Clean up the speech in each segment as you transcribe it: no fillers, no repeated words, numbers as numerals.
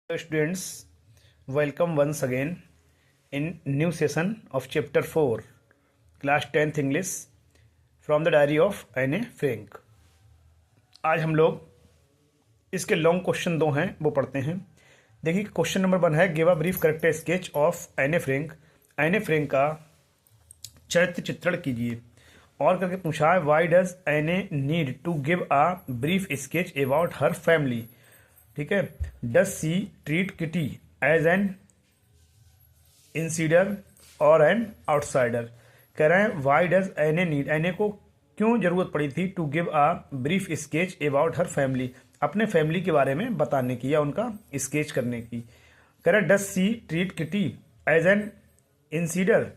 Students, welcome once again in new session of chapter 4, class 10th English from the diary of Anne Frank. आज हम लोग इसके long question दो हैं वो पढ़ते हैं। देखिए क्वेश्चन नंबर 1 है give a brief character sketch of Anne Frank. Anne Frank का चरित्र चित्रण कीजिए। और करके पूछा है why does Anne need to give a brief sketch about her family. ठीक है, does she treat Kitty as an insider और एन आउटसाइडर। कह रहे हैं वाई डज एने नीड, एने को क्यों जरूरत पड़ी थी to give a brief sketch about her family, अपने फैमिली के बारे में बताने की या उनका स्केच करने की। कह रहे does she treat Kitty as an insider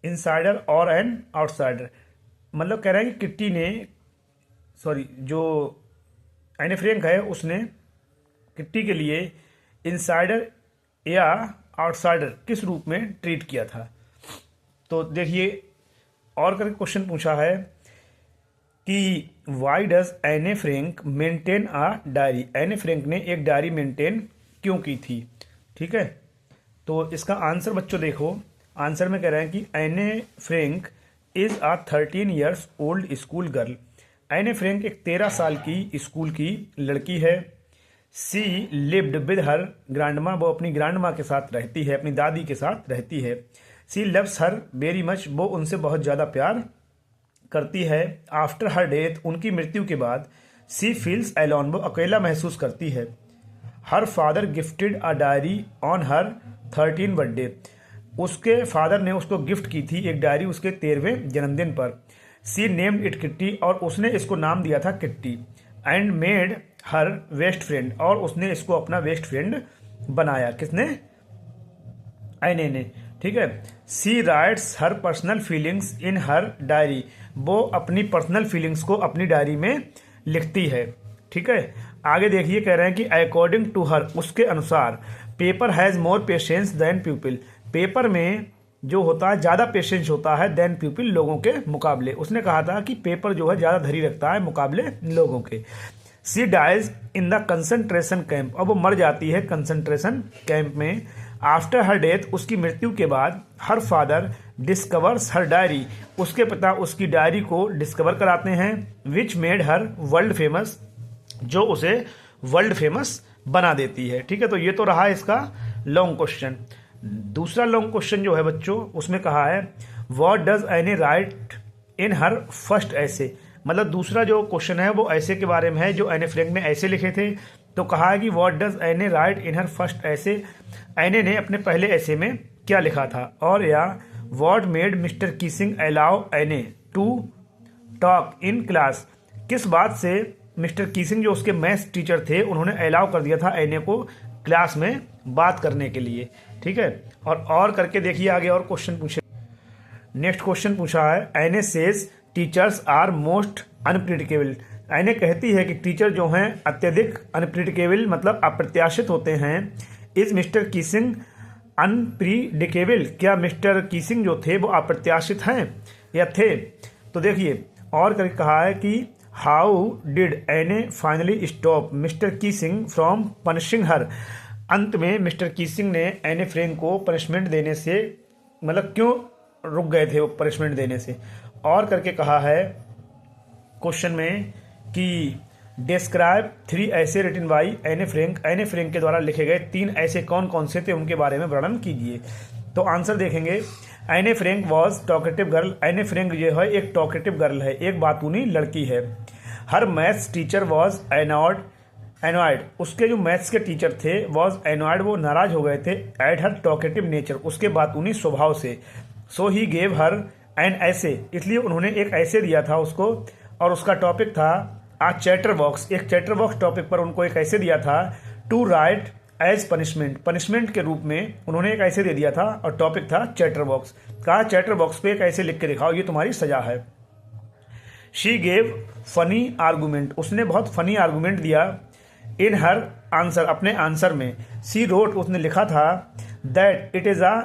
insider और एन आउटसाइडर। मतलब कह रहे हैं कि किट्टी ने जो एने फ्रैंक है उसने किट्टी के लिए इनसाइडर या आउटसाइडर किस रूप में ट्रीट किया था। तो देखिए और करके क्वेश्चन पूछा है कि वाई डज एने फ्रैंक मेंटेन अ डायरी। एने फ्रैंक ने एक डायरी मेंटेन क्यों की थी। ठीक है, तो इसका आंसर बच्चों देखो, आंसर में कह रहे हैं कि एने Frank is a 13 years old school girl. एने फ्रैंक एक 13 साल की स्कूल की लड़की है। She lived with her grandma, वो अपनी ग्रैंडमा के साथ रहती है, अपनी दादी के साथ रहती है। सी लव्स हर वेरी मच, वो उनसे बहुत ज़्यादा प्यार करती है। आफ्टर हर डेथ, उनकी मृत्यु के बाद सी फील्स एलोन, वो अकेला महसूस करती है। Her father gifted a diary on her 13 birthday, उसके फादर ने उसको गिफ्ट की थी एक डायरी उसके 13वें जन्मदिन पर। सी नेम्ड इट किट्टी, और उसने इसको नाम दिया था kitty. And made her best friend, और उसने इसको अपना बेस्ट फ्रेंड बनाया। किसने? एने ने। ठीक है, she writes her personal feelings in her diary, वो अपनी पर्सनल फीलिंग्स को अपनी डायरी में लिखती है। ठीक है, आगे देखिए कह रहे हैं कि अकॉर्डिंग टू हर, उसके अनुसार paper has more patience than people, paper में जो होता है ज़्यादा पेशेंस होता है देन पीपल, लोगों के मुकाबले। उसने कहा था कि पेपर जो है ज़्यादा धैर्य रखता है मुकाबले लोगों के। She dies in the concentration camp, अब वो मर जाती है कंसंट्रेशन कैंप में। आफ्टर हर डेथ, उसकी मृत्यु के बाद her father discovers her diary, उसके पिता उसकी डायरी को डिस्कवर कराते हैं। Which made her world famous, जो उसे वर्ल्ड फेमस बना देती है। ठीक है, तो ये तो रहा इसका लॉन्ग क्वेश्चन। दूसरा लॉन्ग क्वेश्चन जो है बच्चों, उसमें कहा है व्हाट डज एने राइट इन हर फर्स्ट ऐसे। मतलब दूसरा जो क्वेश्चन है वो ऐसे के बारे में है जो एने फ्रैंक ने ऐसे लिखे थे। तो कहा है कि व्हाट डज एने राइट इन हर फर्स्ट ऐसे, एने ने अपने पहले ऐसे में क्या लिखा था। और या व्हाट मेड मिस्टर कीसिंग अलाउ एने टू टॉक इन क्लास, किस बात से मिस्टर कीसिंग जो उसके मैथ्स टीचर थे उन्होंने अलाउ कर दिया था एने को क्लास में बात करने के लिए। ठीक है, और करके देखिए आगे और क्वेश्चन पूछे। नेक्स्ट क्वेश्चन पूछा है Anne says teachers are most unpredictable. Anne कहती है कि टीचर जो हैं अत्यधिक अनप्रिडिक्टेबल, मतलब अप्रत्याशित होते हैं। इज मिस्टर कीसिंग अनप्रिडिक्टेबल, क्या मिस्टर कीसिंग जो थे वो अप्रत्याशित हैं या थे। तो देखिए और करके कहा है कि how did Anne finally stop Mister Keesing from punishing her, अंत में मिस्टर कीसिंग ने एने फ्रैंक को पनिशमेंट देने से, मतलब क्यों रुक गए थे वो पनिशमेंट देने से। और करके कहा है क्वेश्चन में कि डिस्क्राइब 3 ऐसे रिटन बाई एने फ्रैंक, एने फ्रैंक के द्वारा लिखे गए 3 ऐसे कौन कौन से थे उनके बारे में वर्णन कीजिए। तो आंसर देखेंगे एने फ्रैंक वॉज टॉकेटिव गर्ल, एने फ्रैंक जो है एक टॉकेटिव गर्ल है, एक बातूनी लड़की है। हर मैथ्स टीचर वॉज एनॉयड, उसके जो मैथ्स के टीचर थे वॉज एनॉयड, वो नाराज हो गए थे। एट हर टॉकेटिव नेचर, उसके बातूनी स्वभाव से। सो ही गेव हर एन ऐसे, इसलिए उन्होंने एक ऐसे दिया था उसको, और उसका टॉपिक था आ चैटर बॉक्स, एक चैटर बॉक्स टॉपिक पर उनको एक ऐसे दिया था। To write as punishment, punishment के रूप में उन्होंने एक ऐसे दे दिया था और टॉपिक था चैटर बॉक्स। कहा चैटर बॉक्स पे एक ऐसे लिख के दिखाओ, ये तुम्हारी सजा है। शी गेव फनी आर्गूमेंट, उसने बहुत फनी आर्गूमेंट दिया। इन हर आंसर, अपने आंसर में। सी रोट, उसने लिखा था that it is a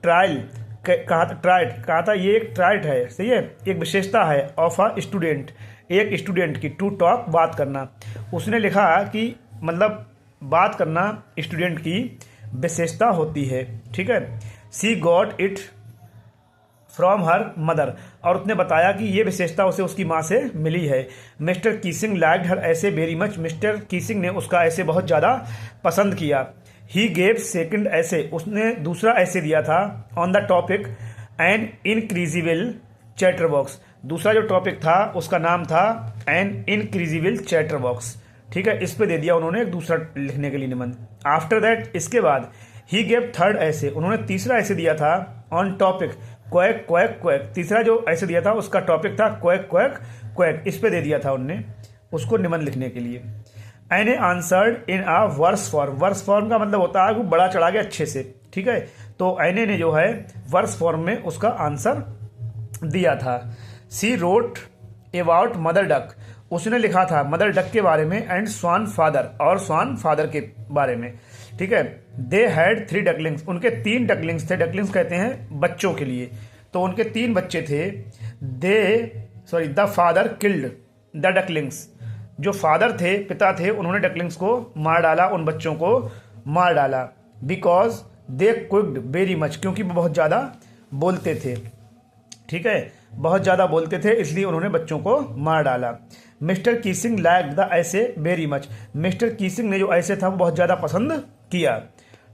trial, कहा था ये एक ट्राइट है, सही है, एक विशेषता है ऑफ अ स्टूडेंट, एक स्टूडेंट की, टू टॉक बात करना। उसने लिखा कि मतलब बात करना स्टूडेंट की विशेषता होती है, ठीक है। She got it from her mother, और उसने बताया कि ये विशेषता उसे उसकी माँ से मिली है। मिस्टर कीसिंग लाइक्ड हर ऐसे वेरी मच, मिस्टर कीसिंग ने उसका ऐसे बहुत ज़्यादा पसंद किया। ही गेव सेकंड ऐसे, उसने दूसरा ऐसे दिया था on the topic an incorrigible chatterbox, दूसरा जो टॉपिक था उसका नाम था एन इनक्रीजिबल चैटर बॉक्स, ठीक है। इस पे दे दिया उन्होंने एक दूसरा लिखने के लिए निबंध। आफ्टर दैट, इसके बाद ही गेव थर्ड ऐसे, उन्होंने तीसरा ऐसे दिया था on topic quack quack quack, तीसरा जो ऐसे दिया था उसका टॉपिक था क्वैक क्वैक क्वैक, इस पे दे दिया था उनने उसको निबंध लिखने के लिए। Anne answered in a verse form, verse form का मतलब होता है कि बड़ा चढ़ा गया अच्छे से, ठीक है। तो एन ए ने जो है वर्स फॉर्म में उसका आंसर दिया था। सी रोट अबाउट मदर डक, उसने लिखा था मदर डक के बारे में, एंड स्वान फादर, और स्वान फादर के बारे में, ठीक है। दे हैड 3 डकलिंग्स, उनके 3 डकलिंग्स थे, डकलिंग्स कहते हैं बच्चों के लिए, तो उनके 3 बच्चे थे। The father killed the ducklings, जो फादर थे, पिता थे, उन्होंने डकलिंग्स को मार डाला, उन बच्चों को मार डाला। बिकॉज दे क्विक्ड वेरी मच, क्योंकि वो बहुत ज़्यादा बोलते थे, ठीक है, बहुत ज़्यादा बोलते थे, इसलिए उन्होंने बच्चों को मार डाला। मिस्टर कीसिंग लाइक द ऐसे वेरी मच, मिस्टर कीसिंग ने जो ऐसे था वो बहुत ज़्यादा पसंद किया,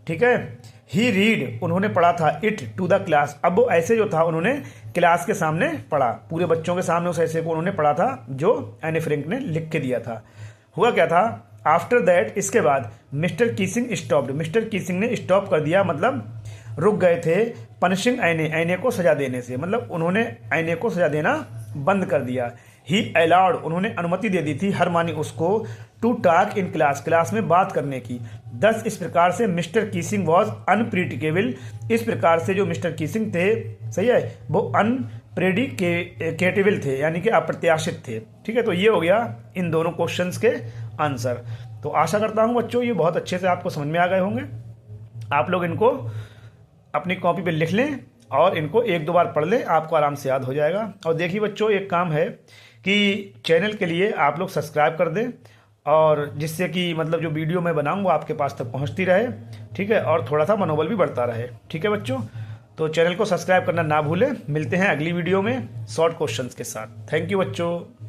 ठीक है। ही रीड, उन्होंने पढ़ा था इट टू द क्लास, अब वो ऐसे जो था उन्होंने क्लास के सामने पढ़ा, पूरे बच्चों के सामने उस ऐसे को उन्होंने पढ़ा था जो एनी फ्रैंक ने लिख के दिया था। हुआ क्या था, आफ्टर दैट, इसके बाद मिस्टर कीसिंग स्टॉप्ड, मिस्टर कीसिंग ने स्टॉप कर दिया, मतलब रुक गए थे। पनिशिंग ऐने, ऐने को सजा देने से, मतलब उन्होंने ऐने को सजा देना बंद कर दिया। ही अलाउड, उन्होंने अनुमति दे दी थी हरमानी उसको, to talk in class, class में बात करने की। दस, इस प्रकार से मिस्टर कीसिंग वॉज अनप्रिडिकेबल, इस प्रकार से जो मिस्टर कीसिंग थे, सही है, वो अनप्रेडिकेटेबल थे, यानी कि अप्रत्याशित थे, ठीक है। तो ये हो गया इन दोनों क्वेश्चंस के आंसर। तो आशा करता हूँ बच्चों ये बहुत अच्छे से आपको समझ में आ गए होंगे। आप लोग इनको अपनी कॉपी पे लिख लें और इनको 1-2 बार पढ़ लें, आपको आराम से याद हो जाएगा। और देखिए बच्चों, एक काम है कि चैनल के लिए आप लोग सब्सक्राइब कर दें, और जिससे कि मतलब जो वीडियो मैं बनाऊँ वो आपके पास तक पहुँचती रहे, ठीक है, और थोड़ा सा मनोबल भी बढ़ता रहे, ठीक है बच्चों। तो चैनल को सब्सक्राइब करना ना भूलें। मिलते हैं अगली वीडियो में शॉर्ट क्वेश्चंस के साथ। थैंक यू बच्चों।